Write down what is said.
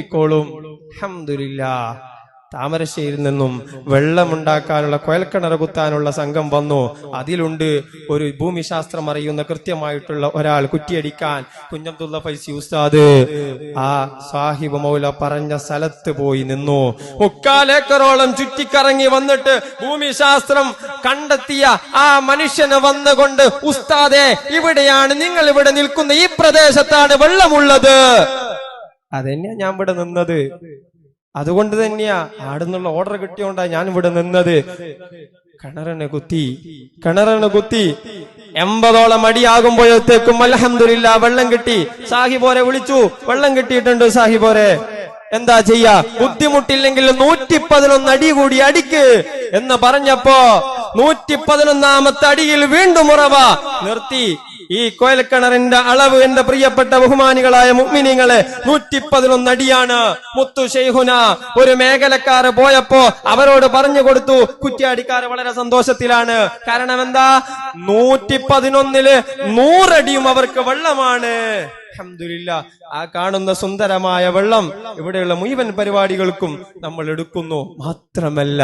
കിട്ടിക്കോളും. അൽഹംദുലില്ലാഹ്. താമരശ്ശേരിയിൽ നിന്നും വെള്ളമുണ്ടാക്കാനുള്ള കുഴൽക്കിണർ കുത്താനുള്ള സംഘം വന്നു. അതിലുണ്ട് ഒരു ഭൂമിശാസ്ത്രം അറിയുന്ന കൃത്യമായിട്ടുള്ള ഒരാൾ കുറ്റിയടിക്കാൻ. കുഞ്ഞബ്ദുള്ള ഫൈസി ഉസ്താദ് ആ സാഹിബ് മൗല പറഞ്ഞ സ്ഥലത്ത് പോയി നിന്നു. 3/4 ഏക്കറോളം ചുറ്റിക്കറങ്ങി വന്നിട്ട് ഭൂമിശാസ്ത്രം കണ്ടെത്തിയ ആ മനുഷ്യനെ വന്നുകൊണ്ട്, ഉസ്താദെ, ഇവിടെയാണ് നിങ്ങൾ ഇവിടെ നിൽക്കുന്ന ഈ പ്രദേശത്താണ് വെള്ളമുള്ളത്. അതന്നെയാ ഞാൻ ഇവിടെ നിന്നത്. അതുകൊണ്ട് തന്നെയാ ആടുന്നുള്ള ഓർഡർ കിട്ടിയോണ്ടാ ഞാൻ ഇവിടെ നിന്നത്. കിണറിന് കുത്തി 80ഓളം അടിയാകുമ്പോഴത്തേക്കും അൽഹംദുലില്ലാഹ് വെള്ളം കിട്ടി. സാഹിബോരെ വിളിച്ചു, വെള്ളം കിട്ടിയിട്ടുണ്ട് സാഹിബോരെ, എന്താ ചെയ്യാ, ബുദ്ധിമുട്ടില്ലെങ്കിൽ 111 അടി കൂടി അടിക്ക് എന്ന് പറഞ്ഞപ്പോ 111ാമത്തെ അടിയിൽ വീണ്ടും ഉറവ നിർത്തി. ഈ കോയൽക്കിണറിന്റെ അളവ് എന്റെ പ്രിയപ്പെട്ട ബഹുമാനികളായ മുഅ്മിനീങ്ങളെ 111 അടിയാണ്. മുത്തു ശൈഖുന ഒരു മേഖലക്കാര് പോയപ്പോ അവരോട് പറഞ്ഞു കൊടുത്തു, കുറ്റിയാടിക്കാര് വളരെ സന്തോഷത്തിലാണ്. കാരണം എന്താ, 111ല് 100 അടിയും അവർക്ക് വെള്ളമാണ്. അൽഹംദുലില്ലാഹ്. ആ കാണുന്ന സുന്ദരമായ വെള്ളം ഇവിടെയുള്ള മുഴുവൻ പരിപാടികൾക്കും നമ്മൾ എടുക്കുന്നു. മാത്രമല്ല